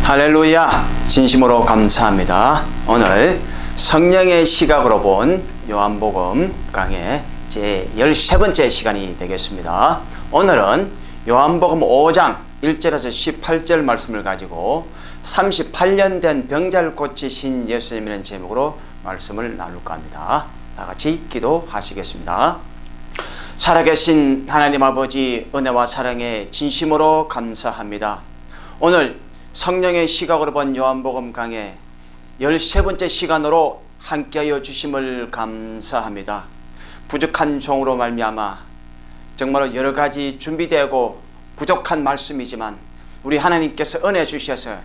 할렐루야, 진심으로 감사합니다. 오늘 성령의 시각으로 본 요한복음 강의 제 13번째 시간이 되겠습니다. 오늘은 요한복음 5장 1절에서 18절 말씀을 가지고 38년 된 병자를 고치신 예수님이라는 제목으로 말씀을 나눌까 합니다. 다 같이 기도하시겠습니다. 살아계신 하나님 아버지, 은혜와 사랑에 진심으로 감사합니다. 오늘 성령의 시각으로 본 요한복음 강의 13번째 시간으로 함께하여 주심을 감사합니다. 부족한 종으로 말미암아 정말로 여러가지 준비되고 부족한 말씀이지만 우리 하나님께서 은혜 주셔서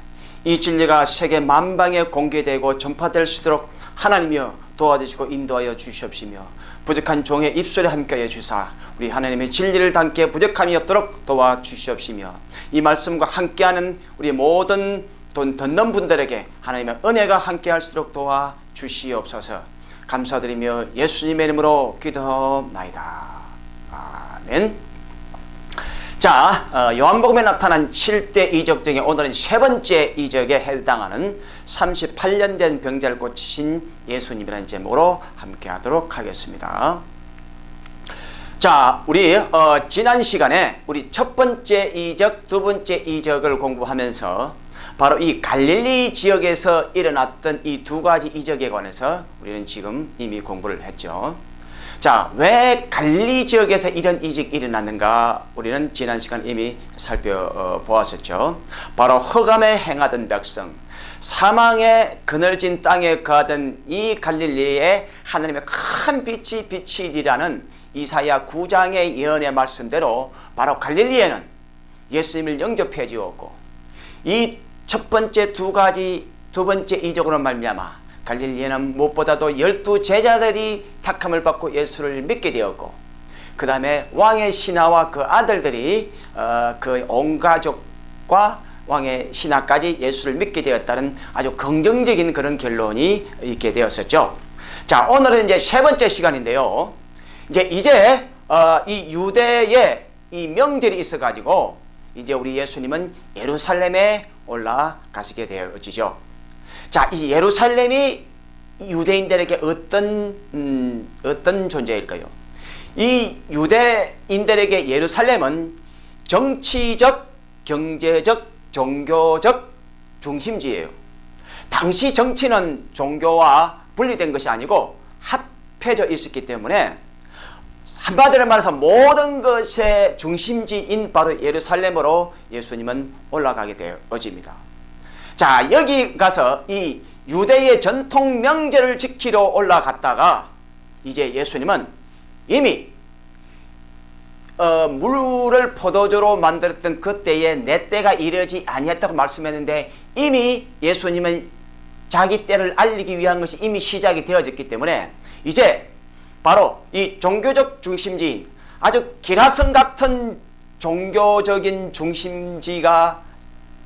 이 진리가 세계 만방에 공개되고 전파될 수 있도록 하나님이여 도와주시고 인도하여 주시옵시며, 부족한 종의 입술에 함께하여 주사 우리 하나님의 진리를 담게 부족함이 없도록 도와주시옵시며, 이 말씀과 함께하는 우리 모든 듣는 분들에게 하나님의 은혜가 함께할수록 도와주시옵소서. 감사드리며 예수님의 이름으로 기도나이다. 아멘. 자, 요한복음에 나타난 7대 이적 중에 오늘은 세 번째 이적에 해당하는 38년 된 병자를 고치신 예수님이라는 제목으로 함께 하도록 하겠습니다. 자, 우리 지난 시간에 우리 첫 번째 이적, 두 번째 이적을 공부하면서 바로 이 갈릴리 지역에서 일어났던 이 두 가지 이적에 관해서 우리는 지금 이미 공부를 했죠. 자, 왜 갈릴리 지역에서 이런 이적이 일어났는가? 우리는 지난 시간 이미 살펴보았었죠. 바로 흑암에 행하던 백성, 사망의 그늘진 땅에 가던 이 갈릴리에 하나님의 큰 빛이 비치리라는 이사야 9장의 예언의 말씀대로 바로 갈릴리에는 예수님을 영접해 주었고, 이 첫 번째 두 번째 이적으로 말미암아 갈릴리에는 무엇보다도 12 제자들이 택함을 받고 예수를 믿게 되었고, 그 다음에 왕의 신하와 그 아들들이 그 온 가족과 왕의 신하까지 예수를 믿게 되었다는 아주 긍정적인 그런 결론이 있게 되었었죠. 자, 오늘은 이제 세 번째 시간인데요. 이제 이 유대에 이 명절이 있어 가지고 이제 우리 예수님은 예루살렘에 올라가시게 되어지죠. 자, 이 예루살렘이 유대인들에게 어떤 존재일까요? 이 유대인들에게 예루살렘은 정치적, 경제적, 종교적 중심지예요. 당시 정치는 종교와 분리된 것이 아니고 합해져 있었기 때문에 한마디로 말해서 모든 것의 중심지인 바로 예루살렘으로 예수님은 올라가게 되어집니다. 자, 여기 가서 이 유대의 전통 명절을 지키러 올라갔다가 이제 예수님은 이미 물을 포도주로 만들었던 그때에 내 때가 이르지 아니했다고 말씀했는데, 이미 예수님은 자기 때를 알리기 위한 것이 이미 시작이 되어졌기 때문에 이제 바로 이 종교적 중심지인 아주 기라성 같은 종교적인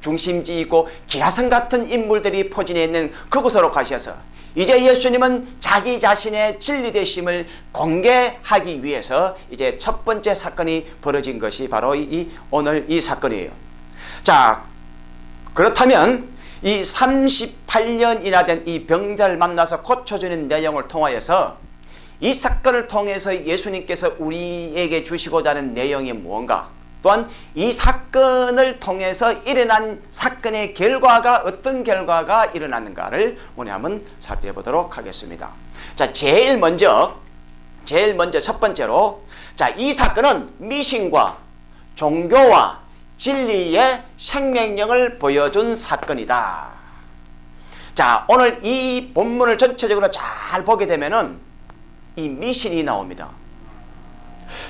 중심지이고 기라성 같은 인물들이 포진해 있는 그곳으로 가셔서 이제 예수님은 자기 자신의 진리 되심을 공개하기 위해서 이제 첫 번째 사건이 벌어진 것이 바로 오늘 이 사건이에요. 자, 그렇다면 이 38년이나 된 이 병자를 만나서 고쳐주는 내용을 통하여서 이 사건을 통해서 예수님께서 우리에게 주시고자 하는 내용이 무언가, 또한 이 사건을 통해서 일어난 사건의 결과가 어떤 결과가 일어났는가를 오늘 한번 살펴보도록 하겠습니다. 자, 제일 먼저 첫 번째로, 자, 이 사건은 미신과 종교와 진리의 생명력을 보여준 사건이다. 자, 오늘 이 본문을 전체적으로 잘 보게 되면은 이 미신이 나옵니다.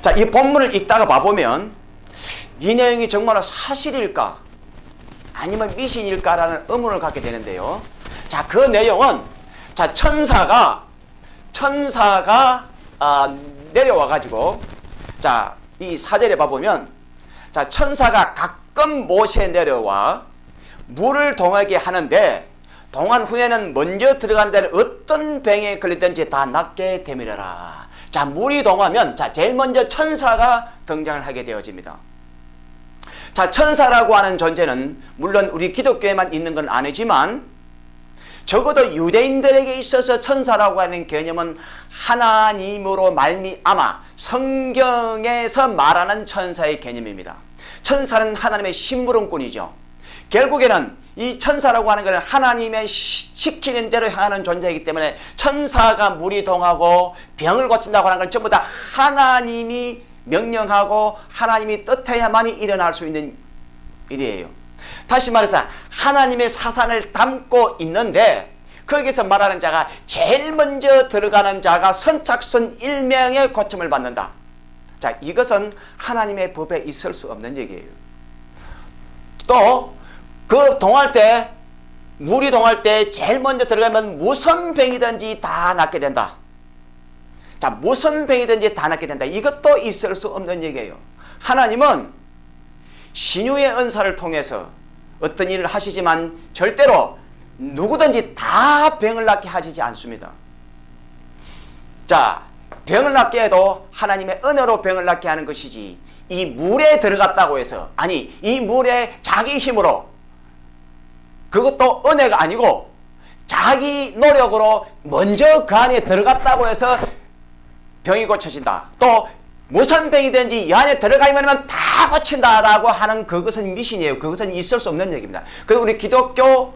자, 이 본문을 읽다가 봐보면 이 내용이 정말 사실일까 아니면 미신일까라는 의문을 갖게 되는데요. 자, 그 내용은, 자, 천사가 내려와 가지고, 자, 이 4절에 봐보면, 자, 천사가 가끔 모세에 내려와 물을 동하게 하는데, 동한 후에는 먼저 들어가는 데는 어떤 병에 걸리든지 다 낫게 되밀어라. 자, 물이 동하면, 자, 제일 먼저 천사가 등장을 하게 되어집니다. 자, 천사라고 하는 존재는 물론 우리 기독교에만 있는 건 아니지만 적어도 유대인들에게 있어서 천사라고 하는 개념은 하나님으로 말미암아 성경에서 말하는 천사의 개념입니다. 천사는 하나님의 심부름꾼이죠. 결국에는 이 천사라고 하는 것은 하나님의 시키는 대로 행하는 존재이기 때문에 천사가 무리동하고 병을 고친다고 하는 건 전부 다 하나님이 명령하고 하나님이 뜻해야만이 일어날 수 있는 일이에요. 다시 말해서 하나님의 사상을 담고 있는데 거기서 말하는 자가 제일 먼저 들어가는 자가 선착순 1명의 고침을 받는다. 자, 이것은 하나님의 법에 있을 수 없는 얘기예요. 또 그 동할 때 물이 동할 때 제일 먼저 들어가면 무슨 병이든지 다 낫게 된다. 자, 무슨 병이든지 다 낫게 된다. 이것도 있을 수 없는 얘기예요. 하나님은 신유의 은사를 통해서 어떤 일을 하시지만 절대로 누구든지 다 병을 낫게 하시지 않습니다. 자, 병을 낫게 해도 하나님의 은혜로 병을 낫게 하는 것이지 이 물에 들어갔다고 해서 아니 이 물에 자기 힘으로 그것도 은혜가 아니고 자기 노력으로 먼저 그 안에 들어갔다고 해서 병이 고쳐진다. 또 무슨 병이든지 이 안에 들어가면 다 고친다라고 하는 그것은 미신이에요. 그것은 있을 수 없는 얘기입니다. 그리고 우리 기독교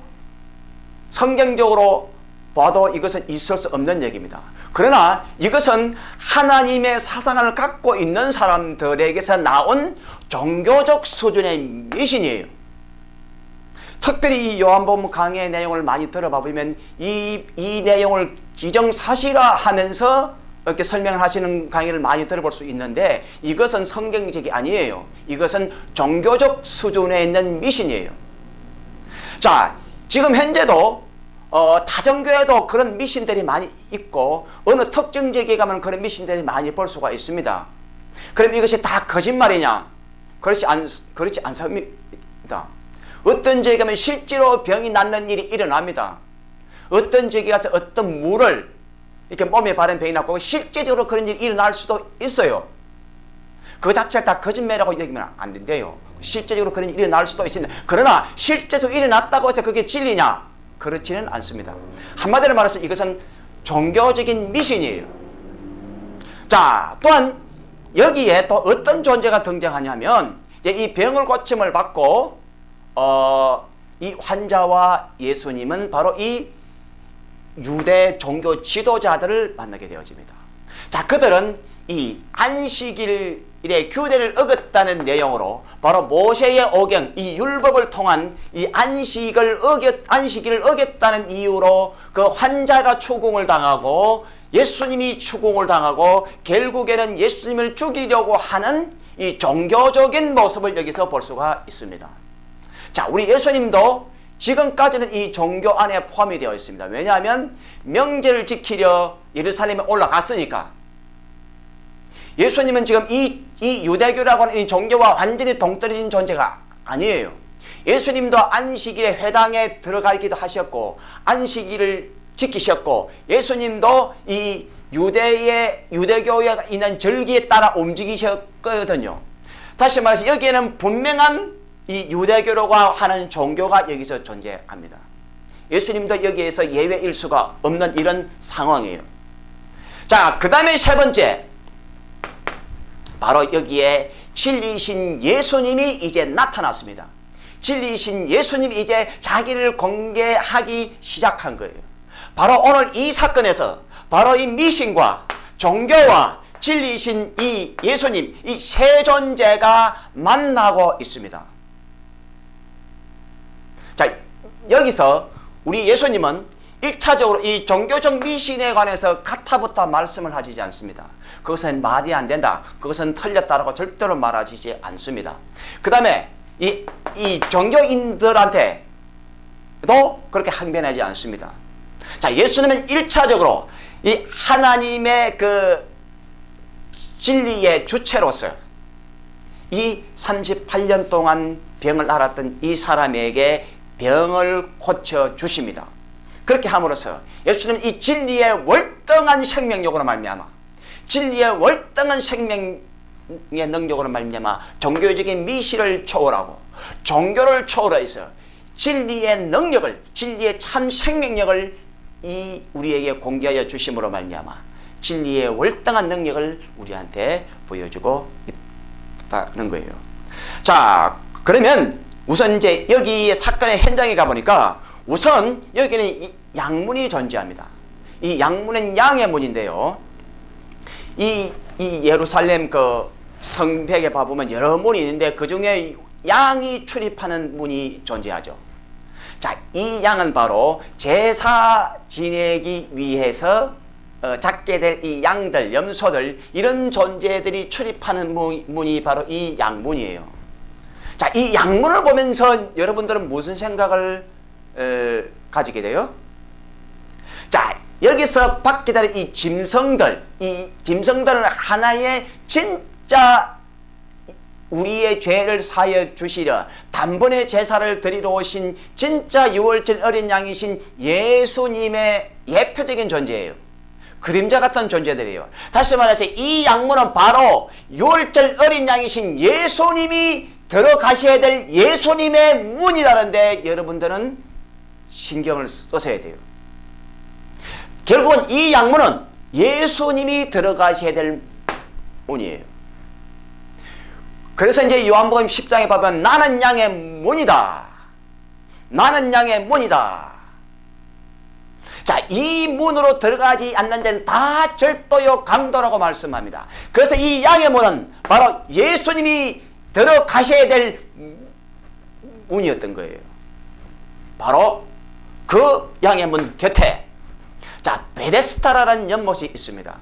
성경적으로 봐도 이것은 있을 수 없는 얘기입니다. 그러나 이것은 하나님의 사상을 갖고 있는 사람들에게서 나온 종교적 수준의 미신이에요. 특별히 이 요한복음 강해의 내용을 많이 들어봐 보면 이 내용을 기정사실화하면서 이렇게 설명을 하시는 강의를 많이 들어볼 수 있는데 이것은 성경적이 아니에요. 이것은 종교적 수준에 있는 미신이에요. 자, 지금 현재도 다정교회도 그런 미신들이 많이 있고 어느 특정 지역에 가면 그런 미신들이 많이 볼 수가 있습니다. 그럼 이것이 다 거짓말이냐? 그렇지 않습니다. 어떤 지역에 가면 실제로 병이 낫는 일이 일어납니다. 어떤 지역에 가서 어떤 물을 이렇게 몸에 바른 병이 낫고 실제적으로 그런 일이 일어날 수도 있어요. 그 자체가 다 거짓말이라고 얘기하면 안 된대요. 실제적으로 그런 일이 일어날 수도 있습니다. 그러나 실제적으로 일어났다고 해서 그게 진리냐? 그렇지는 않습니다. 한마디로 말해서 이것은 종교적인 미신이에요. 자, 또한 여기에 또 어떤 존재가 등장하냐면 이 병을 고침을 받고 이 환자와 예수님은 바로 이 유대 종교 지도자들을 만나게 되어집니다. 자, 그들은 이 안식일의 규례를 어겼다는 내용으로 바로 모세의 오경, 이 율법을 통한 이 안식일을 어겼다는 이유로 그 환자가 추궁을 당하고 예수님이 추궁을 당하고 결국에는 예수님을 죽이려고 하는 이 종교적인 모습을 여기서 볼 수가 있습니다. 자, 우리 예수님도 지금까지는 이 종교 안에 포함이 되어 있습니다. 왜냐하면 명제를 지키려 예루살렘에 올라갔으니까. 예수님은 지금 이 유대교라고 하는 이 종교와 완전히 동떨어진 존재가 아니에요. 예수님도 안식일에 회당에 들어가기도 하셨고 안식일을 지키셨고 예수님도 이 유대교에 있는 절기에 따라 움직이셨거든요. 다시 말해서 여기에는 분명한 이 유대교라고 하는 종교가 여기서 존재합니다. 예수님도 여기에서 예외일 수가 없는 이런 상황이에요. 자, 그 다음에 세 번째, 바로 여기에 진리이신 예수님이 이제 나타났습니다. 진리이신 예수님이 이제 자기를 공개하기 시작한 거예요. 바로 오늘 이 사건에서 바로 이 미신과 종교와 진리이신 이 예수님, 이 세 존재가 만나고 있습니다. 자, 여기서 우리 예수님은 1차적으로 이 종교적 미신에 관해서 가타부터 말씀을 하시지 않습니다. 그것은 말이 안 된다. 그것은 틀렸다라고 절대로 말하시지 않습니다. 그 다음에 이 종교인들한테도 그렇게 항변하지 않습니다. 자, 예수님은 1차적으로 이 하나님의 그 진리의 주체로서 이 38년 동안 병을 앓았던 이 사람에게 병을 고쳐 주십니다. 그렇게 함으로써 예수님은 이 진리의 월등한 생명력으로 말미암아 진리의 월등한 생명 능력으로 말미암아 종교적인 미시를 초월하고 종교를 초월해서 진리의 능력을, 진리의 참 생명력을 이 우리에게 공개하여 주심으로 말미암아 진리의 월등한 능력을 우리한테 보여주고 있다는 거예요. 자, 그러면 우선 이제 여기 사건의 현장에 가보니까 우선 여기는 이 양문이 존재합니다. 이 양문은 양의 문인데요. 이 예루살렘 그 성벽에 봐보면 여러 문이 있는데 그 중에 양이 출입하는 문이 존재하죠. 자, 이 양은 바로 제사 지내기 위해서 잡게 될 이 양들, 염소들, 이런 존재들이 출입하는 문이 바로 이 양문이에요. 자, 이 양문을 보면서 여러분들은 무슨 생각을 가지게 돼요? 자, 여기서 받게 될 이 짐승들, 이 짐승들은 하나의 진짜 우리의 죄를 사하여 주시려 단번에 제사를 드리러 오신 진짜 유월절 어린 양이신 예수님의 예표적인 존재예요. 그림자 같은 존재들이에요. 다시 말해서 이 양문은 바로 유월절 어린 양이신 예수님이 들어가셔야 될 예수님의 문이라는데 여러분들은 신경을 써서야 돼요. 결국은 이 양문은 예수님이 들어가셔야 될 문이에요. 그래서 이제 요한복음 10장에 보면 나는 양의 문이다. 나는 양의 문이다. 자, 이 문으로 들어가지 않는 자는 다 절도요 강도라고 말씀합니다. 그래서 이 양의 문은 바로 예수님이 들어가셔야 될 문이었던 거예요. 바로 그 양의 문 곁에 자, 베데스다라는 연못이 있습니다.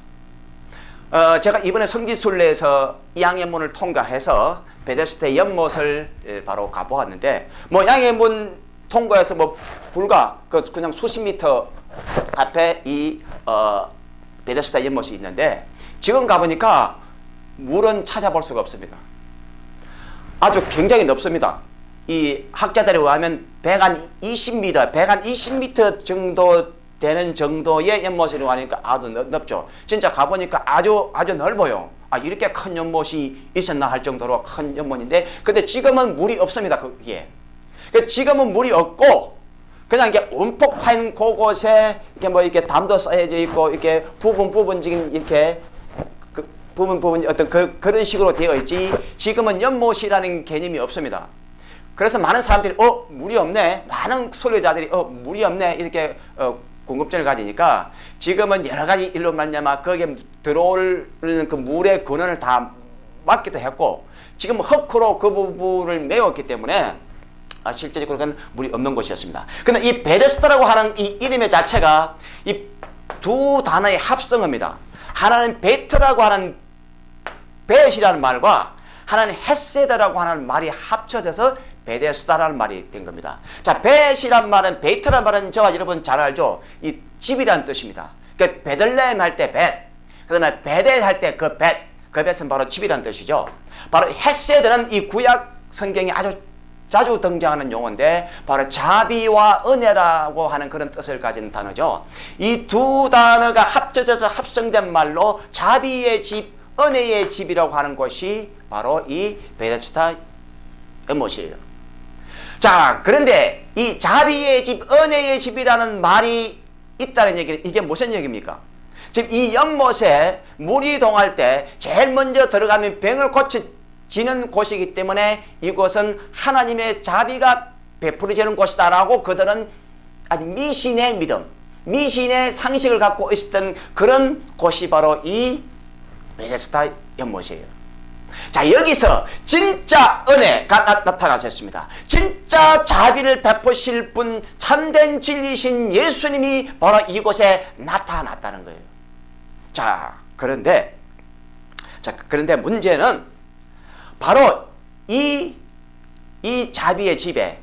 제가 이번에 성지순례에서 이 양의 문을 통과해서 베데스다 연못을 바로 가보았는데, 뭐 양의 문 통과해서 뭐 불과 그냥 수십 미터 앞에 이 베데스다 연못이 있는데 지금 가보니까 물은 찾아볼 수가 없습니다. 아주 굉장히 넓습니다. 이 학자들에 의하면 120m, 120m 정도 되는 정도의 연못이라고 하니까 아주 넓죠. 진짜 가보니까 아주 넓어요. 아, 이렇게 큰 연못이 있었나 할 정도로 큰 연못인데, 근데 지금은 물이 없습니다. 거기에. 지금은 물이 없고, 그냥 이게 움푹 파인 곳에 이렇게 뭐 이렇게 담도 쌓여져 있고, 이렇게 부분적인 이렇게 부분 어떤 그런 식으로 되어 있지, 지금은 연못이라는 개념이 없습니다. 그래서 많은 사람들이 물이 없네, 많은 선교자들이 물이 없네 이렇게 궁금증을 가지니까 지금은 여러 가지 일로 말미암아 거기에 들어오는 그 물의 근원을 다 막기도 했고, 지금 흙으로 그 부분을 메웠기 때문에 실제적으로 그건 물이 없는 곳이었습니다. 근데 이 베데스다라고 하는 이 이름의 자체가 이 두 단어의 합성어입니다. 하나는 베트라고 하는 벳이라는 말과 하나는 헤세드라고 하는 말이 합쳐져서 베데스다라는 말이 된 겁니다. 자, 벳이란 말은, 베트란 말은 저와 여러분 잘 알죠? 이 집이라는 뜻입니다. 그 베들레헴 할 때 벳, 그 다음에 베델 할 때 그 벳, 그 벳은 바로 집이라는 뜻이죠. 바로 헤세드는 이 구약 성경에 아주 자주 등장하는 용어인데 바로 자비와 은혜라고 하는 그런 뜻을 가진 단어죠. 이 두 단어가 합쳐져서 합성된 말로 자비의 집, 은혜의 집이라고 하는 것이 바로 이 베데스다 연못이에요. 자, 그런데 이 자비의 집, 은혜의 집이라는 말이 있다는 얘기는 이게 무슨 얘기입니까? 지금 이 연못에 물이 동할 때 제일 먼저 들어가면 병을 고쳐지는 곳이기 때문에 이곳은 하나님의 자비가 베풀어지는 곳이다라고 그들은 아주 미신의 믿음, 미신의 상식을 갖고 있었던 그런 곳이 바로 이 베데스다 연못이에요. 자, 여기서 진짜 은혜가 나타나셨습니다. 진짜 자비를 베푸실 분, 참된 진리신 예수님이 바로 이곳에 나타났다는 거예요. 자, 그런데 문제는 바로 이 자비의 집에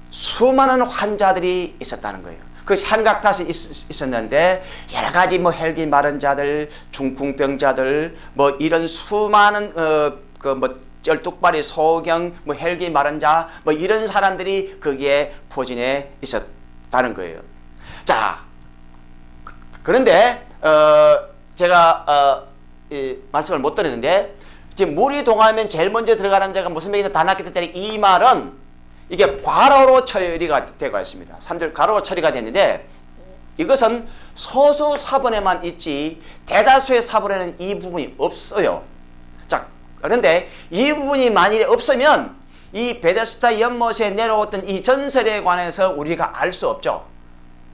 수많은 환자들이 있었다는 거예요. 그 삼각탓이 있었는데 여러 가지 뭐 혈기 마른 자들, 중풍병자들, 뭐 이런 수많은 뭐 쩔뚝발이 소경, 뭐 혈기 마른 자, 뭐 이런 사람들이 거기에 포진해 있었다는 거예요. 자, 그런데 제가 말씀을 못 드렸는데, 지금 물이 동하면 제일 먼저 들어가는 자가 무슨 맥이나 다 낫기 때문에 이 말은 이게 괄호로 처리가 되고 있습니다. 3절 괄호로 처리가 됐는데, 이것은 소수 사본에만 있지 대다수의 사본에는 이 부분이 없어요. 자, 그런데 이 부분이 만일에 없으면 이 베데스다 연못에 내려왔던 이 전설에 관해서 우리가 알 수 없죠.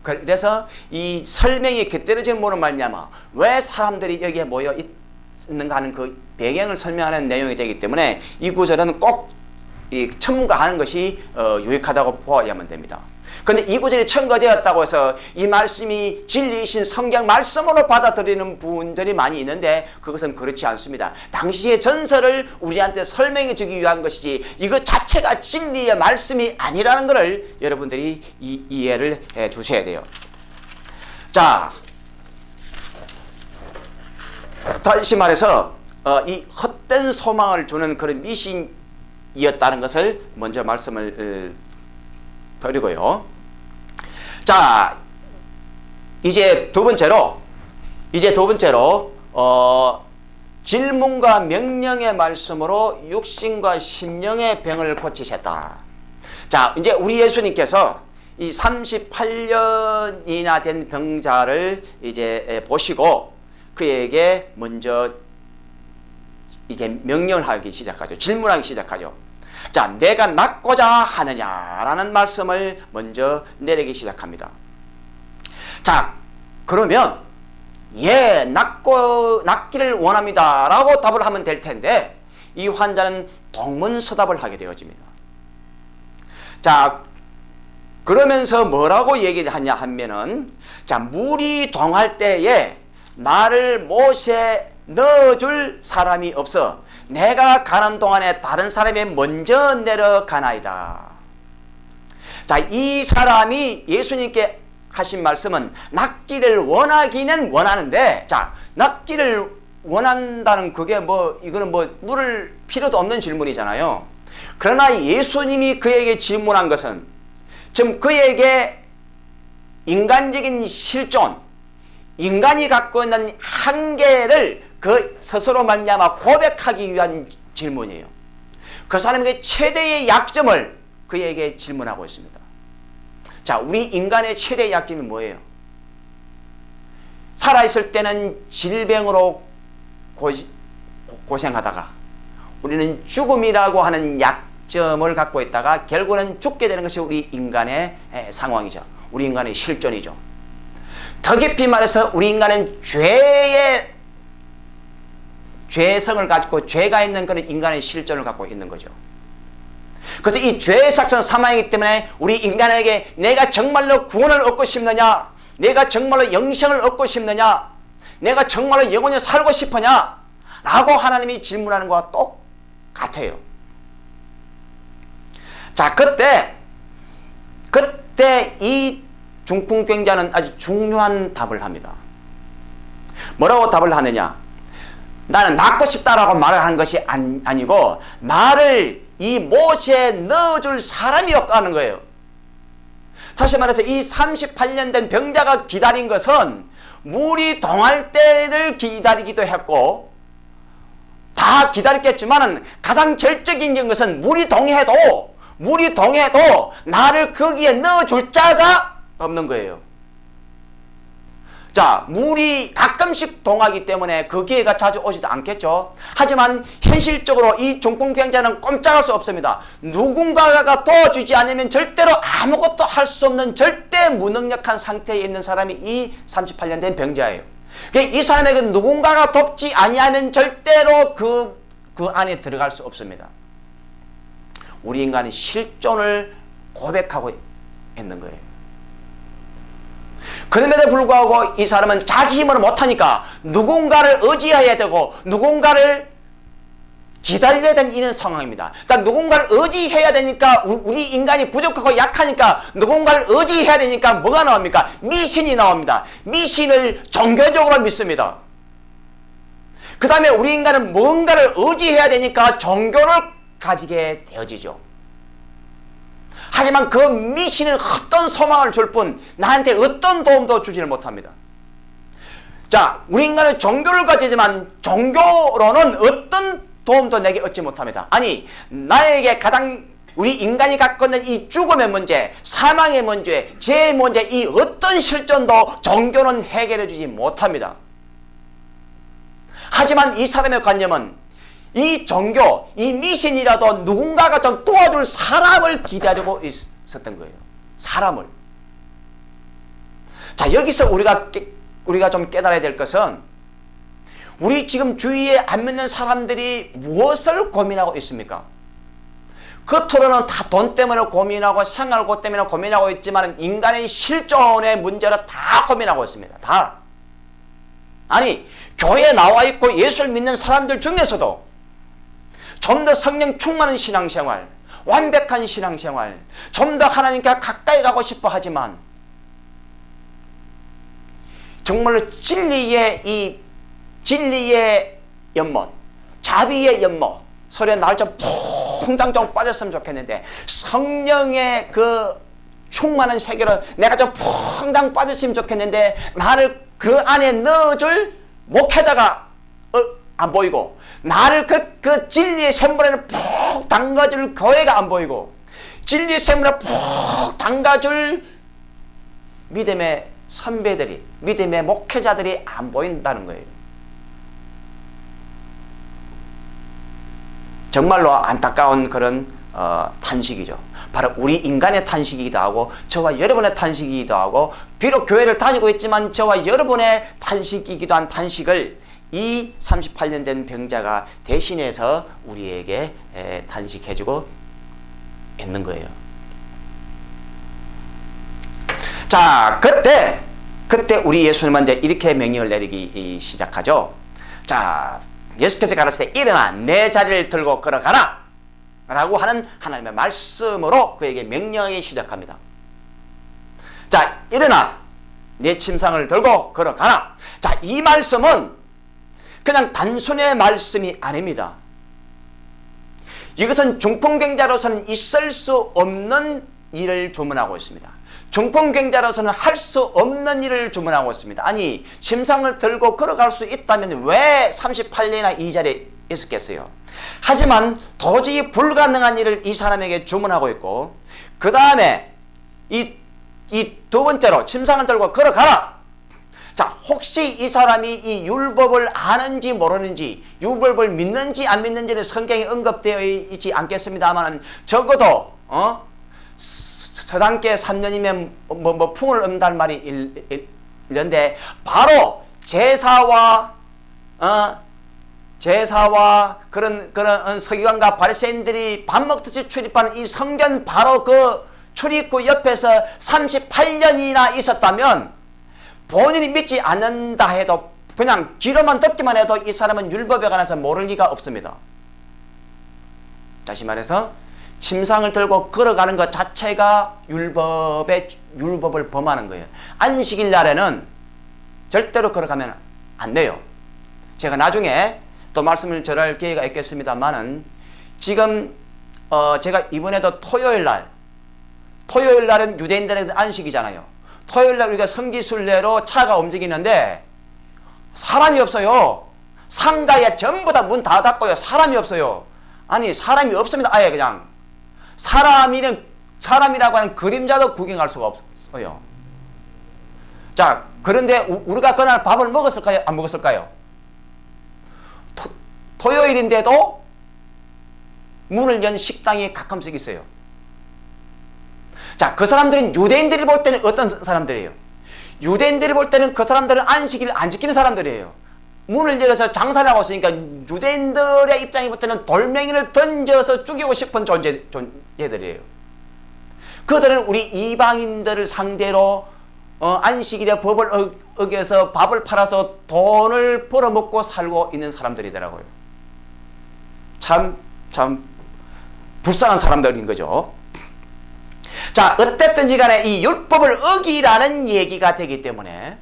그래서 이 설명이 곁들여진 모는 말미암아 왜 사람들이 여기에 모여 있는가 하는 그 배경을 설명하는 내용이 되기 때문에 이 구절은 꼭 첨가하는 것이 유익하다고 보아야만 됩니다. 그런데 이 구절이 첨가되었다고 해서 이 말씀이 진리이신 성경 말씀으로 받아들이는 분들이 많이 있는데, 그것은 그렇지 않습니다. 당시의 전설을 우리한테 설명해 주기 위한 것이지 이것 자체가 진리의 말씀이 아니라는 것을 여러분들이 이해를 해 주셔야 돼요. 자, 다시 말해서 이 헛된 소망을 주는 그런 미신이었다는 것을 먼저 말씀을 드리고요. 자, 이제 두 번째로 질문과 명령의 말씀으로 육신과 심령의 병을 고치셨다. 자, 이제 우리 예수님께서 이 38년이나 된 병자를 이제 보시고 그에게 먼저 이게 명령을 하기 시작하죠. 질문하기 시작하죠. 자, 내가 낫고자 하느냐라는 말씀을 먼저 내리기 시작합니다. 자, 그러면 예, 낫기를 원합니다 라고 답을 하면 될 텐데, 이 환자는 동문서답을 하게 되어집니다. 자, 그러면서 뭐라고 얘기하냐 하면은, 자, 물이 동할 때에 나를 못에 넣어줄 사람이 없어 내가 가는 동안에 다른 사람이 먼저 내려가나이다. 자, 이 사람이 예수님께 하신 말씀은 낫기를 원하기는 원하는데, 자, 낫기를 원한다는 그게 이거는 물을 필요도 없는 질문이잖아요. 그러나 예수님이 그에게 질문한 것은 지금 그에게 인간적인 실존, 인간이 갖고 있는 한계를 그 스스로 말미암아 고백하기 위한 질문이에요. 그 사람에게 최대의 약점을 그에게 질문하고 있습니다. 자, 우리 인간의 최대의 약점이 뭐예요? 살아있을 때는 질병으로 고생하다가 우리는 죽음이라고 하는 약점을 갖고 있다가 결국은 죽게 되는 것이 우리 인간의 상황이죠. 우리 인간의 실존이죠. 더 깊이 말해서 우리 인간은 죄성을 가지고 죄가 있는 그런 인간의 실존을 갖고 있는 거죠. 그래서 이 죄의 삭선 사망이기 때문에 우리 인간에게 내가 정말로 구원을 얻고 싶느냐, 내가 정말로 영생을 얻고 싶느냐, 내가 정말로 영원히 살고 싶으냐 라고 하나님이 질문하는 것과 똑같아요. 자, 그때 이 중풍병자는 아주 중요한 답을 합니다. 뭐라고 답을 하느냐? 나는 낫고 싶다라고 말을 하는 것이 아니고 나를 이 못에 넣어줄 사람이 없다는 거예요. 다시 말해서 이 38년 된 병자가 기다린 것은 물이 동할 때를 기다리기도 했고 다 기다렸겠지만 가장 결정적인 것은 물이 동해도 나를 거기에 넣어줄 자가 없는 거예요. 자, 물이 가끔씩 동하기 때문에 그 기회가 자주 오지도 않겠죠. 하지만 현실적으로 이 중풍병자는 꼼짝할 수 없습니다. 누군가가 도와주지 않으면 절대로 아무것도 할 수 없는 절대 무능력한 상태에 있는 사람이 이 38년 된 병자예요. 이 사람에게 누군가가 돕지 아니하면 절대로 그 안에 들어갈 수 없습니다. 우리 인간이 실존을 고백하고 있는 거예요. 그럼에도 불구하고 이 사람은 자기 힘으로 못하니까 누군가를 의지해야 되고 누군가를 기다려야 되는 이런 상황입니다. 자, 누군가를 의지해야 되니까 우리 인간이 부족하고 약하니까 누군가를 의지해야 되니까 뭐가 나옵니까? 미신이 나옵니다. 미신을 종교적으로 믿습니다. 그 다음에 우리 인간은 뭔가를 의지해야 되니까 종교를 가지게 되어지죠. 하지만 그 미신은 어떤 소망을 줄 뿐 나한테 어떤 도움도 주지를 못합니다. 자, 우리 인간은 종교를 가지지만 종교로는 어떤 도움도 내게 얻지 못합니다. 아니, 나에게 가장 우리 인간이 갖고 있는 이 죽음의 문제, 사망의 문제, 죄의 문제, 이 어떤 실존도 종교는 해결해 주지 못합니다. 하지만 이 사람의 관념은 이 종교, 이 미신이라도 누군가가 좀 도와줄 사람을 기다리고 있었던 거예요. 사람을. 자, 여기서 우리가 좀 깨달아야 될 것은 우리 지금 주위에 안 믿는 사람들이 무엇을 고민하고 있습니까? 겉으로는 다 돈 때문에 고민하고 생활고 때문에 고민하고 있지만 인간의 실존의 문제로 다 고민하고 있습니다. 다. 아니, 교회에 나와 있고 예수를 믿는 사람들 중에서도 좀 더 성령 충만한 신앙생활, 완벽한 신앙생활, 좀 더 하나님께 가까이 가고 싶어 하지만 정말로 진리의 연못, 자비의 연못 소리에 날 좀 퐁당 좀 빠졌으면 좋겠는데 성령의 그 충만한 세계로 내가 좀 퐁당 빠졌으면 좋겠는데 나를 그 안에 넣어줄 목회자가 안 보이고 나를 그 진리의 샘물에는 푹 담가줄 교회가 안 보이고 진리의 샘물에 푹 담가줄 믿음의 선배들이, 믿음의 목회자들이 안 보인다는 거예요. 정말로 안타까운 그런 탄식이죠. 바로 우리 인간의 탄식이기도 하고 저와 여러분의 탄식이기도 하고 비록 교회를 다니고 있지만 저와 여러분의 탄식이기도 한 탄식을 이 38년 된 병자가 대신해서 우리에게 탄식해주고 있는 거예요. 자, 그때 우리 예수님은 이제 이렇게 명령을 내리기 시작하죠. 자, 예수께서 가라사대 일어나 내 자리를 들고 걸어가라 라고 하는 하나님의 말씀으로 그에게 명령하기 시작합니다. 자, 일어나 내 침상을 들고 걸어가라. 자, 이 말씀은 그냥 단순의 말씀이 아닙니다. 이것은 중풍병자로서는 있을 수 없는 일을 주문하고 있습니다. 중풍병자로서는 할 수 없는 일을 주문하고 있습니다. 아니, 침상을 들고 걸어갈 수 있다면 왜 38년이나 이 자리에 있었겠어요? 하지만 도저히 불가능한 일을 이 사람에게 주문하고 있고 그 다음에 이 두 번째로 침상을 들고 걸어가라. 자, 혹시 이 사람이 이 율법을 아는지 모르는지 율법을 믿는지 안 믿는지는 성경에 언급되어 있지 않겠습니다만 적어도 서당계 3년이면 뭐 풍을 얻는다는 말이 있는데 바로 제사와 그런 서기관과 바리새인들이 밥 먹듯이 출입하는 이 성전 바로 그 출입구 옆에서 38년이나 있었다면 본인이 믿지 않는다 해도 그냥 귀로만 듣기만 해도 이 사람은 율법에 관해서 모를 리가 없습니다. 다시 말해서 침상을 들고 걸어가는 것 자체가 율법을 범하는 거예요. 안식일 날에는 절대로 걸어가면 안 돼요. 제가 나중에 또 말씀을 전할 기회가 있겠습니다만은 지금 제가 이번에도 토요일 날은 유대인들의 안식이잖아요. 토요일 날 우리가 성지순례로 차가 움직이는데 사람이 없어요. 상가에 전부 다 문 다 닫고요. 사람이 없어요. 아니, 사람이 없습니다. 아예 그냥 사람이라고 하는 그림자도 구경할 수가 없어요. 자, 그런데 우리가 그날 밥을 먹었을까요? 안 먹었을까요? 토요일인데도 문을 연 식당이 가끔씩 있어요. 자, 그 사람들은 유대인들이 볼 때는 어떤 사람들이에요? 유대인들이 볼 때는 그 사람들은 안식일을 안 지키는 사람들이에요. 문을 열어서 장사를 하고 있으니까 유대인들의 입장에 볼 때는 돌멩이를 던져서 죽이고 싶은 존재들이에요. 그들은 우리 이방인들을 상대로 안식일의 법을 어겨서 밥을 팔아서 돈을 벌어먹고 살고 있는 사람들이더라고요. 참 불쌍한 사람들인 거죠. 자, 어쨌든지 간에 이 율법을 어기라는 얘기가 되기 때문에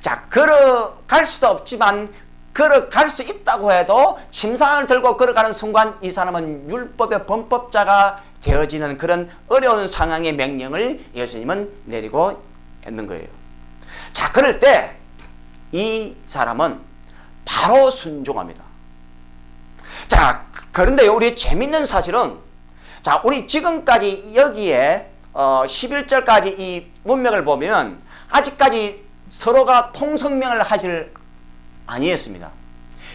자, 걸어갈 수도 없지만 걸어갈 수 있다고 해도 침상을 들고 걸어가는 순간 이 사람은 율법의 범법자가 되어지는 그런 어려운 상황의 명령을 예수님은 내리고 있는 거예요. 자, 그럴 때 이 사람은 바로 순종합니다. 자, 그런데요, 우리 재밌는 사실은, 자, 우리 지금까지 여기에 11절까지 이 문맥을 보면 아직까지 서로가 통성명을 하질 아니했습니다.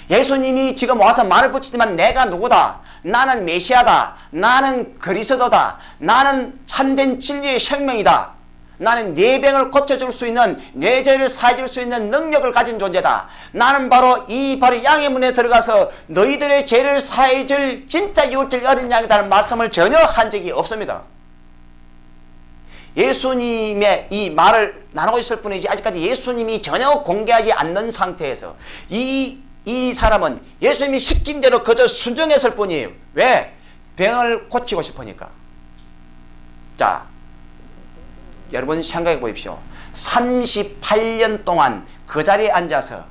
예수님이 지금 와서 말을 붙이지만 내가 누구다, 나는 메시아다, 나는 그리스도다, 나는 참된 진리의 생명이다, 나는 네 병을 고쳐줄 수 있는, 네 죄를 사해줄 수 있는 능력을 가진 존재다, 나는 바로 양의 문에 들어가서 너희들의 죄를 사해줄 진짜 이웃질 어린 양이다는 말씀을 전혀 한 적이 없습니다. 예수님의 이 말을 나누고 있을 뿐이지 아직까지 예수님이 전혀 공개하지 않는 상태에서 이 사람은 예수님이 시킨 대로 그저 순종했을 뿐이에요. 왜? 병을 고치고 싶으니까. 자, 여러분 생각해 보십시오. 38년 동안 그 자리에 앉아서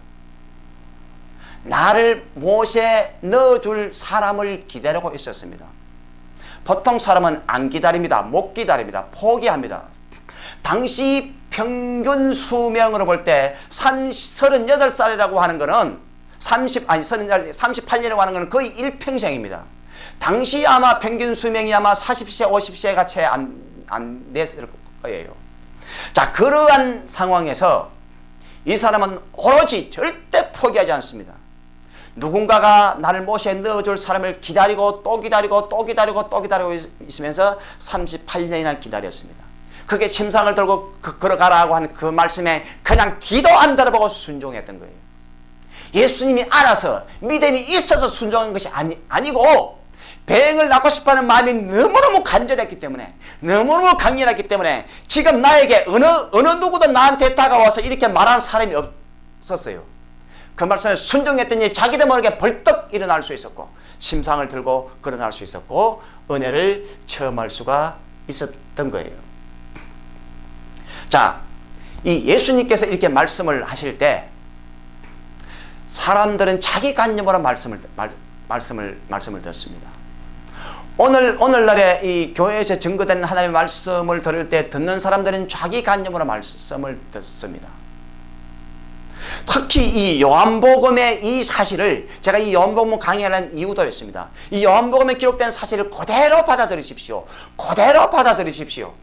나를 못에 넣어줄 사람을 기다리고 있었습니다. 보통 사람은 안 기다립니다. 못 기다립니다. 포기합니다. 당시 평균 수명으로 볼 때 38살이라고 하는 것은 38년이라고 하는 것은 거의 일평생입니다. 당시 아마 평균 수명이 아마 40세, 50세가 채 안 됐을 거예요. 자, 그러한 상황에서 이 사람은 오로지 절대 포기하지 않습니다. 누군가가 나를 못에 넣어줄 사람을 기다리고 또 기다리고 또 기다리고 또 기다리고 있으면서 38년이나 기다렸습니다. 그게 침상을 들고 걸어가라고 하는 그 말씀에 그냥 뒤도 안 돌아보고 순종했던 거예요. 예수님이 알아서 믿음이 있어서 순종한 것이 아니고 병을 낫고 싶어하는 마음이 너무너무 간절했기 때문에, 너무너무 강렬했기 때문에 지금 나에게 어느 누구도 나한테 다가와서 이렇게 말하는 사람이 없었어요. 그 말씀에 순종했더니 자기도 모르게 벌떡 일어날 수 있었고 침상을 들고 걸어날 수 있었고 은혜를 체험할 수가 있었던 거예요. 자, 이 예수님께서 이렇게 말씀을 하실 때 사람들은 자기관념으로 말씀을 듣습니다. 오늘날에 이 교회에서 증거된 하나님의 말씀을 들을 때 듣는 사람들은 자기관념으로 말씀을 듣습니다. 특히 이 요한복음의 이 사실을, 제가 이 요한복음 강의하는 이유도 있습니다. 이 요한복음에 기록된 사실을 그대로 받아들이십시오. 그대로 받아들이십시오.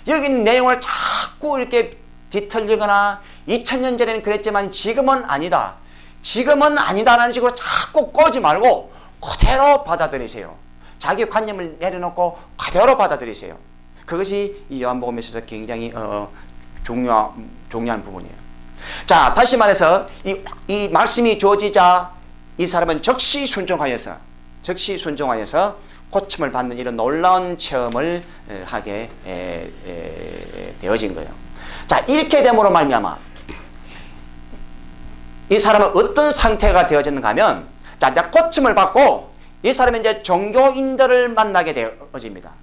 여기 있는 내용을 자꾸 이렇게 뒤틀리거나 2000년 전에는 그랬지만 지금은 아니다, 지금은 아니다라는 식으로 자꾸 꼬지 말고 그대로 받아들이세요. 자기 관념을 내려놓고 그대로 받아들이세요. 그것이 이 요한복음에 있어서 굉장히 중요한 부분이에요. 자, 다시 말해서 이 말씀이 주어지자 이 사람은 즉시 순종하여서 고침을 받는 이런 놀라운 체험을 하게 되어진 거예요. 자, 이렇게 됨으로 말미암아 이 사람은 어떤 상태가 되어졌는가 하면, 자, 이제 고침을 받고 이 사람은 이제 종교인들을 만나게 되어집니다.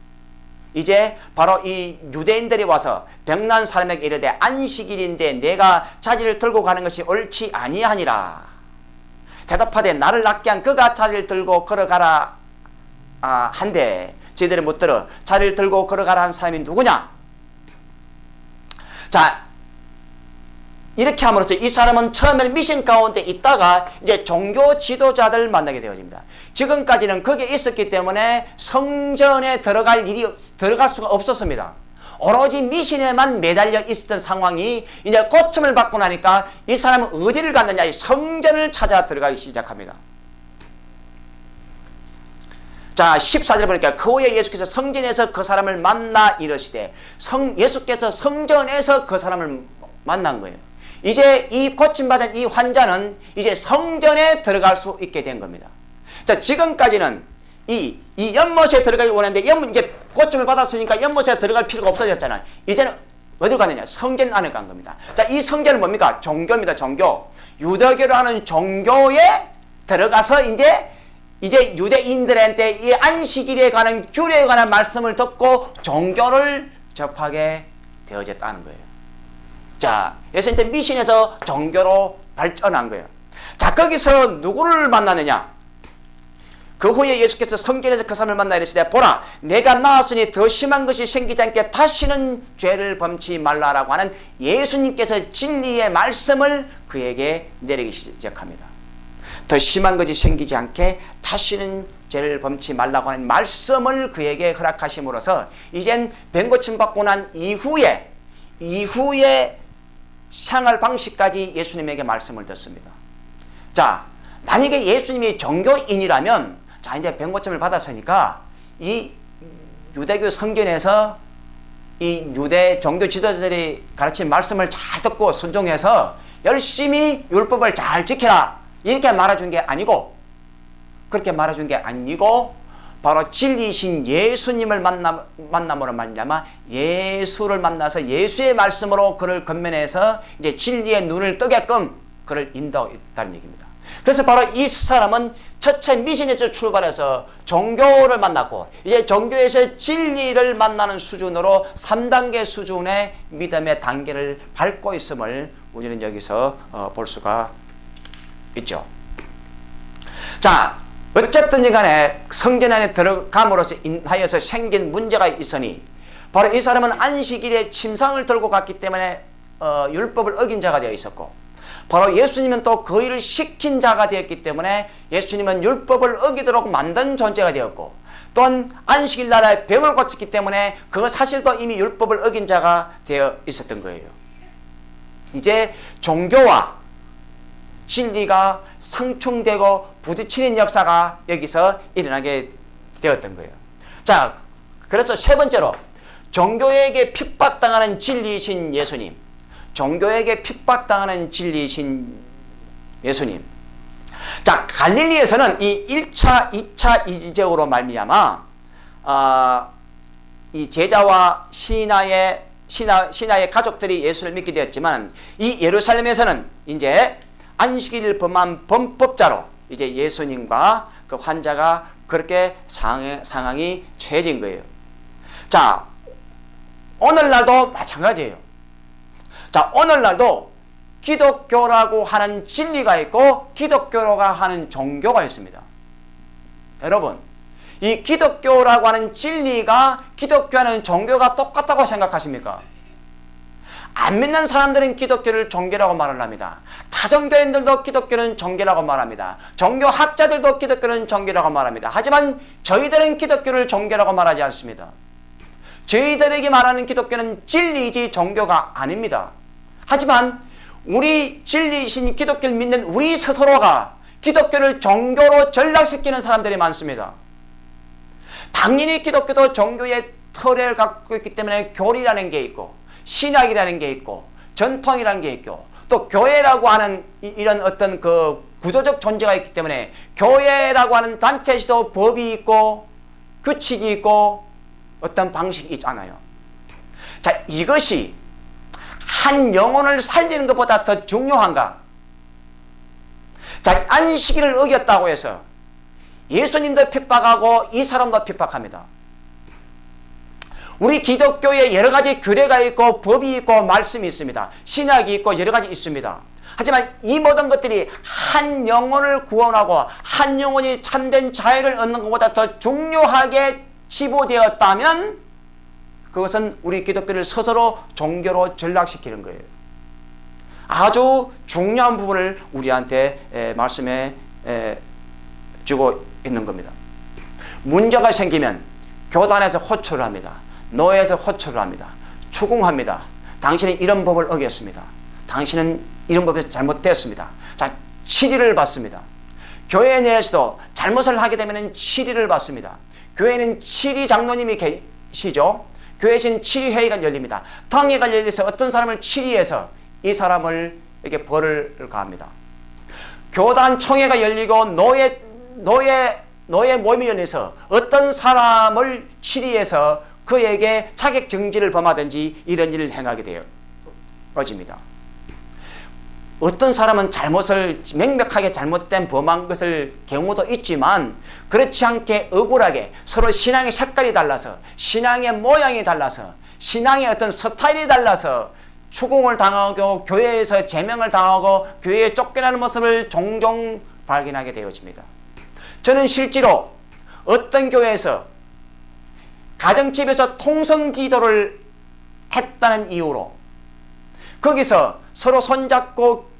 이제 바로 이 유대인들이 와서 병난 사람에게 이르되 안식일인데 내가 자리를 들고 가는 것이 옳지 아니하니라. 대답하되 나를 낫게 한 그가 자리를 들고 걸어가라 한데 저희들은 못 들어. 자리를 들고 걸어가라 한 사람이 누구냐? 자, 이렇게 함으로써 이 사람은 처음에는 미신 가운데 있다가 이제 종교 지도자들을 만나게 되어집니다. 지금까지는 거기에 있었기 때문에 성전에 들어갈 수가 없었습니다. 오로지 미신에만 매달려 있었던 상황이 이제 고침을 받고 나니까 이 사람은 어디를 갔느냐? 성전을 찾아 들어가기 시작합니다. 자, 14절에 보니까 그 후에 예수께서 성전에서 그 사람을 만나 이르시되, 예수께서 성전에서 그 사람을 만난 거예요. 이제 이 고침받은 이 환자는 이제 성전에 들어갈 수 있게 된 겁니다. 자, 지금까지는 이 연못에 들어가기 원하는데 이제 고침을 받았으니까 연못에 들어갈 필요가 없어졌잖아요. 이제는 어디로 가느냐? 성전 안에 간 겁니다. 자, 이 성전은 뭡니까? 종교입니다. 종교. 유대교로 하는 종교에 들어가서 이제 유대인들한테 이 안식일에 관한 규례에 관한 말씀을 듣고 종교를 접하게 되어졌다는 거예요. 자, 그래서 이제 미신에서 종교로 발전한 거예요. 자, 거기서 누구를 만나느냐? 그 후에 예수께서 성전에서 그 사람을 만나 이르시되 보라, 내가 나았으니 더 심한 것이 생기지 않게 다시는 죄를 범치 말라라고 하는 예수님께서 진리의 말씀을 그에게 내리기 시작합니다. 더 심한 것이 생기지 않게 다시는 죄를 범치 말라고 하는 말씀을 그에게 허락하심으로써 이젠 병고침 받고 난 이후에 생활 방식까지 예수님에게 말씀을 듣습니다. 자, 만약에 예수님이 종교인이라면 자, 이제 병고침을 받았으니까 이 유대교 성경에서 이 유대 종교 지도자들이 가르친 말씀을 잘 듣고 순종해서 열심히 율법을 잘 지켜라 이렇게 말해준 게 아니고, 그렇게 말해준 게 아니고 바로 진리이신 예수님을 만남으로 말미암아 예수를 만나서 예수의 말씀으로 그를 건면해서 이제 진리의 눈을 뜨게끔 그를 인도했다는 얘기입니다. 그래서 바로 이 사람은 첫째 미신에서 출발해서 종교를 만났고 이제 종교에서 진리를 만나는 수준으로 3단계 수준의 믿음의 단계를 밟고 있음을 우리는 여기서 볼 수가 있죠. 자, 어쨌든 간에 성전 안에 들어감으로써 인하여서 생긴 문제가 있으니 바로 이 사람은 안식일에 침상을 들고 갔기 때문에 율법을 어긴 자가 되어 있었고, 바로 예수님은 또 그 일을 시킨 자가 되었기 때문에 예수님은 율법을 어기도록 만든 존재가 되었고, 또한 안식일 날에 병을 고쳤기 때문에 그 사실도 이미 율법을 어긴 자가 되어 있었던 거예요. 이제 종교와 진리가 상충되고 부딪히는 역사가 여기서 일어나게 되었던 거예요. 자, 그래서 세 번째로 종교에게 핍박당하는 진리이신 예수님, 종교에게 핍박당하는 진리이신 예수님. 자, 갈릴리에서는 이 1차, 2차 이적으로 말미암아 이 제자와 신하의 가족들이 예수를 믿게 되었지만, 이 예루살렘에서는 이제 안식일을 범한 범법자로 이제 예수님과 그 환자가 그렇게 상황이 처해진 거예요. 자, 오늘날도 마찬가지예요. 자, 오늘날도 기독교라고 하는 진리가 있고 기독교가 하는 종교가 있습니다. 여러분, 이 기독교라고 하는 진리가 기독교하는 종교가 똑같다고 생각하십니까? 안 믿는 사람들은 기독교를 종교라고 말을 합니다. 타종교인들도 기독교는 종교라고 말합니다. 종교학자들도 기독교는 종교라고 말합니다. 하지만 저희들은 기독교를 종교라고 말하지 않습니다. 저희들에게 말하는 기독교는 진리이지 종교가 아닙니다. 하지만 우리 진리이신 기독교를 믿는 우리 스스로가 기독교를 종교로 전락시키는 사람들이 많습니다. 당연히 기독교도 종교의 터를 갖고 있기 때문에 교리라는 게 있고 신학이라는 게 있고 전통이라는 게 있고 또 교회라고 하는 이런 어떤 그 구조적 존재가 있기 때문에 교회라고 하는 단체에서도 법이 있고 규칙이 있고 어떤 방식이 있잖아요. 자, 이것이 한 영혼을 살리는 것보다 더 중요한가? 자, 안식일을 어겼다고 해서 예수님도 핍박하고 이 사람도 핍박합니다. 우리 기독교에 여러 가지 규례가 있고 법이 있고 말씀이 있습니다. 신학이 있고 여러 가지 있습니다. 하지만 이 모든 것들이 한 영혼을 구원하고 한 영혼이 참된 자유를 얻는 것보다 더 중요하게 치부되었다면 그것은 우리 기독교를 스스로 종교로 전락시키는 거예요. 아주 중요한 부분을 우리한테 말씀해 주고 있는 겁니다. 문제가 생기면 교단에서 호출을 합니다. 노예에서 호출을 합니다. 추궁합니다. 당신은 이런 법을 어겼습니다. 당신은 이런 법에서 잘못됐습니다. 자, 치리를 받습니다. 교회 내에서도 잘못을 하게 되면 치리를 받습니다. 교회는 치리 장로님이 계시죠. 교회에서는 치리회의가 열립니다. 당회가 열려서 어떤 사람을 치리해서 이 사람을 이렇게 벌을 가합니다. 교단 총회가 열리고 노예 모임이 열려서 어떤 사람을 치리해서 그에게 자격 정지를 범하든지 이런 일을 행하게 되어집니다. 어떤 사람은 잘못을 명백하게 잘못된 범한 것을 경우도 있지만 그렇지 않게 억울하게 서로 신앙의 색깔이 달라서 신앙의 모양이 달라서 신앙의 어떤 스타일이 달라서 추궁을 당하고 교회에서 제명을 당하고 교회에 쫓겨나는 모습을 종종 발견하게 되어집니다. 저는 실제로 어떤 교회에서 가정집에서 통성기도를 했다는 이유로 거기서 서로 손잡고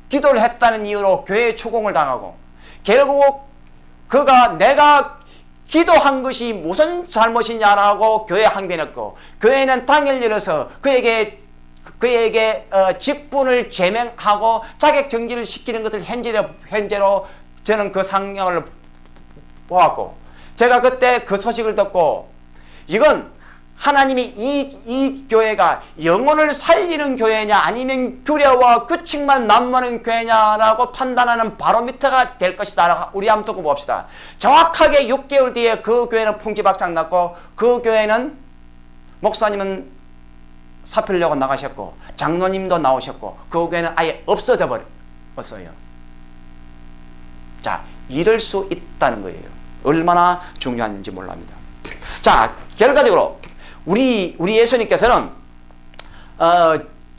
기도를 했다는 이유로 교회에 추궁을 당하고, 결국 그가 내가 기도한 것이 무슨 잘못이냐라고 교회에 항변했고, 교회는 당일 열어서 그에게 직분을 제명하고 자격 정지를 시키는 것을 현재로 저는 그 상황을 보았고, 제가 그때 그 소식을 듣고, 이건 하나님이 이 교회가 영혼을 살리는 교회냐 아니면 규례와 규칙만 난무하는 교회냐라고 판단하는 바로미터가 될 것이다. 우리 한번 두고 봅시다. 정확하게 6개월 뒤에 그 교회는 풍지박산 났고, 그 교회는 목사님은 사표를 내고 나가셨고, 장로님도 나오셨고, 그 교회는 아예 없어져 버렸어요. 자, 이럴 수 있다는 거예요. 얼마나 중요한지 몰랍니다. 자, 결과적으로 우리 예수님께서는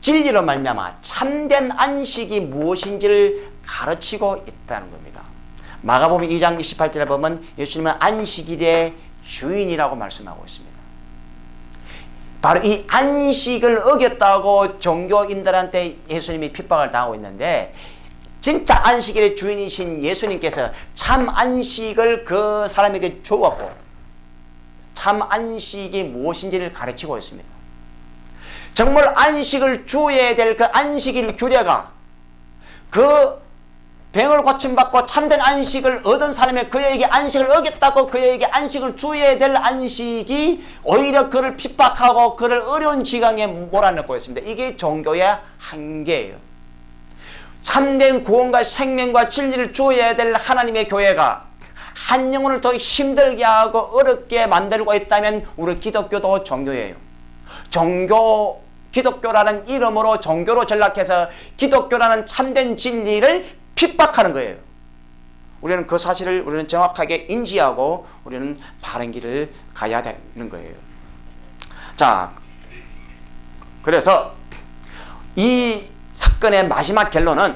진리로 말미암아 참된 안식이 무엇인지를 가르치고 있다는 겁니다. 마가복음 2장 28절에 보면 예수님은 안식일의 주인이라고 말씀하고 있습니다. 바로 이 안식을 어겼다고 종교인들한테 예수님이 핍박을 당하고 있는데, 진짜 안식일의 주인이신 예수님께서 참 안식을 그 사람에게 주었고, 참 안식이 무엇인지를 가르치고 있습니다. 정말 안식을 주어야 될 그 안식일 규례가, 그 병을 고침받고 참된 안식을 얻은 사람이 그에게 안식을 어겼다고 그에게 안식을 주어야 될 안식이 오히려 그를 핍박하고 그를 어려운 지경에 몰아넣고 있습니다. 이게 종교의 한계예요. 참된 구원과 생명과 진리를 주어야 될 하나님의 교회가 한 영혼을 더 힘들게 하고 어렵게 만들고 있다면 우리 기독교도 종교예요. 기독교라는 이름으로 종교로 전락해서 기독교라는 참된 진리를 핍박하는 거예요. 우리는 그 사실을 우리는 정확하게 인지하고 우리는 바른 길을 가야 되는 거예요. 자, 그래서 이 사건의 마지막 결론은,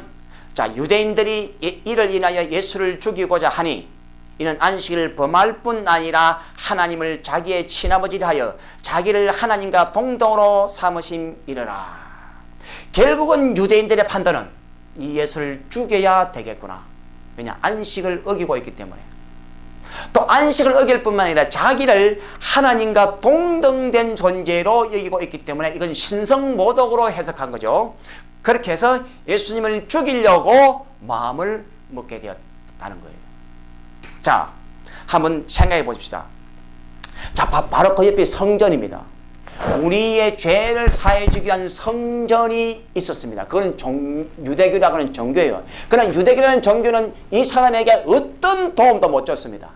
자, 유대인들이 이를 인하여 예수를 죽이고자 하니 이는 안식일을 범할 뿐 아니라 하나님을 자기의 친아버지라 하여 자기를 하나님과 동등으로 삼으심이라. 결국은 유대인들의 판단은 이 예수를 죽여야 되겠구나. 왜냐? 안식을 어기고 있기 때문에. 또 안식을 어길 뿐만 아니라 자기를 하나님과 동등된 존재로 여기고 있기 때문에 이건 신성모독으로 해석한 거죠. 그렇게 해서 예수님을 죽이려고 마음을 먹게 되었다는 거예요. 자, 한번 생각해 보십시다. 자, 바로 그 옆에 성전입니다. 우리의 죄를 사해주기 위한 성전이 있었습니다. 그건 유대교라고 하는 종교예요. 그러나 유대교라는 종교는 이 사람에게 어떤 도움도 못 줬습니다.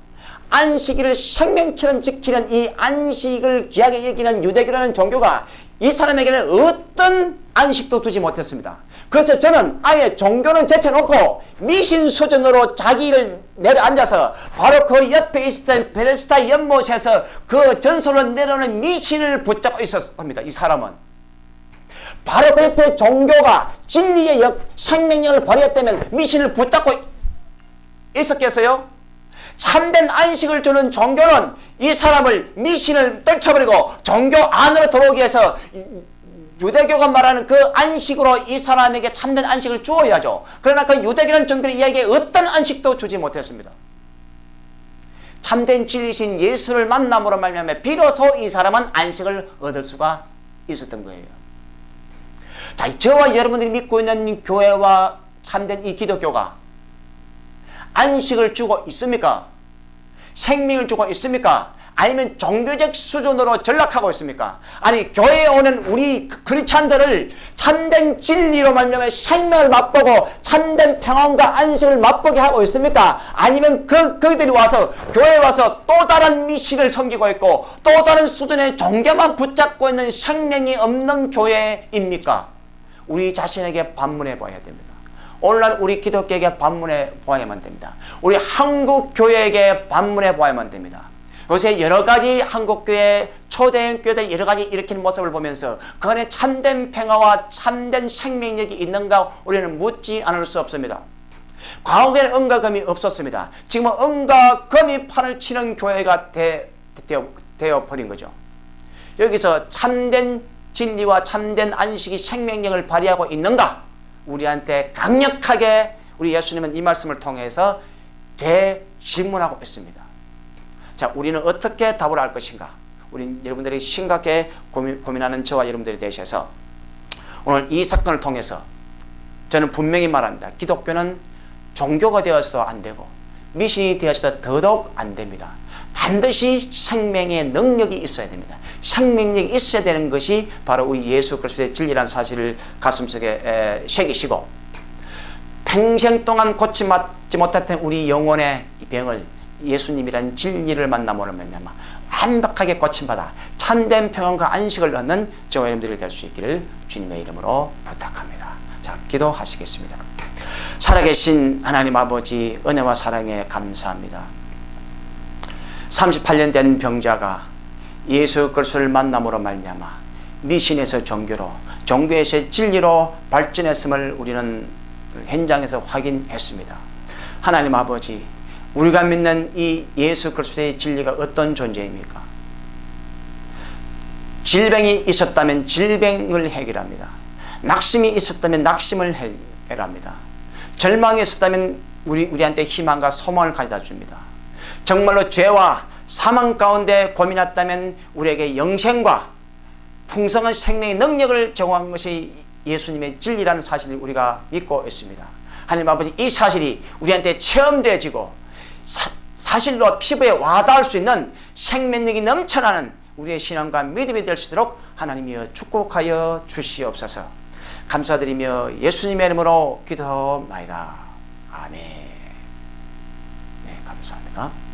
안식일을 생명처럼 지키는 이 안식을 귀하게 여기는 유대교라는 종교가 이 사람에게는 어떤 안식도 두지 못했습니다. 그래서 저는 아예 종교는 제쳐놓고 미신 수준으로 자기를 내려앉아서 바로 그 옆에 있었던 베데스다 연못에서 그 전설로 내려오는 미신을 붙잡고 있었습니다. 이 사람은 바로 그 옆에 종교가 진리의 생명력을 발휘했다면 미신을 붙잡고 있었겠어요? 참된 안식을 주는 종교는 이 사람을 미신을 떨쳐버리고 종교 안으로 들어오기 위해서 유대교가 말하는 그 안식으로 이 사람에게 참된 안식을 주어야죠. 그러나 그 유대교라는 종교는 이에게 어떤 안식도 주지 못했습니다. 참된 진리신 예수를 만남으로 말미암아 비로소 이 사람은 안식을 얻을 수가 있었던 거예요. 자, 저와 여러분들이 믿고 있는 교회와 참된 이 기독교가 안식을 주고 있습니까? 생명을 주고 있습니까? 아니면 종교적 수준으로 전락하고 있습니까? 아니, 교회에 오는 우리 크리스찬들을 참된 진리로 말미암아 생명을 맛보고 참된 평안과 안식을 맛보게 하고 있습니까? 아니면 그들이 와서 교회에 와서 또 다른 미신을 섬기고 있고 또 다른 수준의 종교만 붙잡고 있는 생명이 없는 교회입니까? 우리 자신에게 반문해 봐야 됩니다. 오늘날 우리 기독교에게 반문해 보아야만 됩니다. 우리 한국교회에게 반문해 보아야만 됩니다. 요새 여러가지 한국교회 초대교회들 여러가지 일으키는 모습을 보면서 그 안에 참된 평화와 참된 생명력이 있는가 우리는 묻지 않을 수 없습니다. 과거에는 은과 금이 없었습니다. 지금은 은과 금이 판을 치는 교회가 되어버린 거죠. 여기서 참된 진리와 참된 안식이 생명력을 발휘하고 있는가? 우리한테 강력하게 우리 예수님은 이 말씀을 통해서 되질문하고 있습니다. 자, 우리는 어떻게 답을 할 것인가? 우리 여러분들이 심각하게 고민하는 저와 여러분들이 되셔서 오늘 이 사건을 통해서 저는 분명히 말합니다. 기독교는 종교가 되어서도 안 되고 미신이 되어서도 더더욱 안 됩니다. 반드시 생명의 능력이 있어야 됩니다. 생명력이 있어야 되는 것이 바로 우리 예수 그리스도의 진리라는 사실을 가슴속에 새기시고 평생 동안 고치지 못했던 우리 영혼의 병을 예수님이라는 진리를 만남으로 말미암아 완벽하게 고침받아 참된 평안과 안식을 얻는 저와 여러분들이 될 수 있기를 주님의 이름으로 부탁합니다. 자, 기도하시겠습니다. 살아계신 하나님 아버지, 은혜와 사랑에 감사합니다. 38년 된 병자가 예수 그리스도를 만남으로 말미암아 미신에서 종교로, 종교에서 진리로 발전했음을 우리는 현장에서 확인했습니다. 하나님 아버지, 우리가 믿는 이 예수 그리스도의 진리가 어떤 존재입니까? 질병이 있었다면 질병을 해결합니다. 낙심이 있었다면 낙심을 해결합니다. 절망이 있었다면 우리한테 희망과 소망을 가져다 줍니다. 정말로 죄와 사망 가운데 고민했다면 우리에게 영생과 풍성한 생명의 능력을 제공한 것이 예수님의 진리라는 사실을 우리가 믿고 있습니다. 하나님 아버지, 이 사실이 우리한테 체험되어지고 사실로 피부에 와닿을 수 있는 생명력이 넘쳐나는 우리의 신앙과 믿음이 될 수 있도록 하나님이여 축복하여 주시옵소서. 감사드리며 예수님의 이름으로 기도하옵나이다. 아멘. 네, 감사합니다.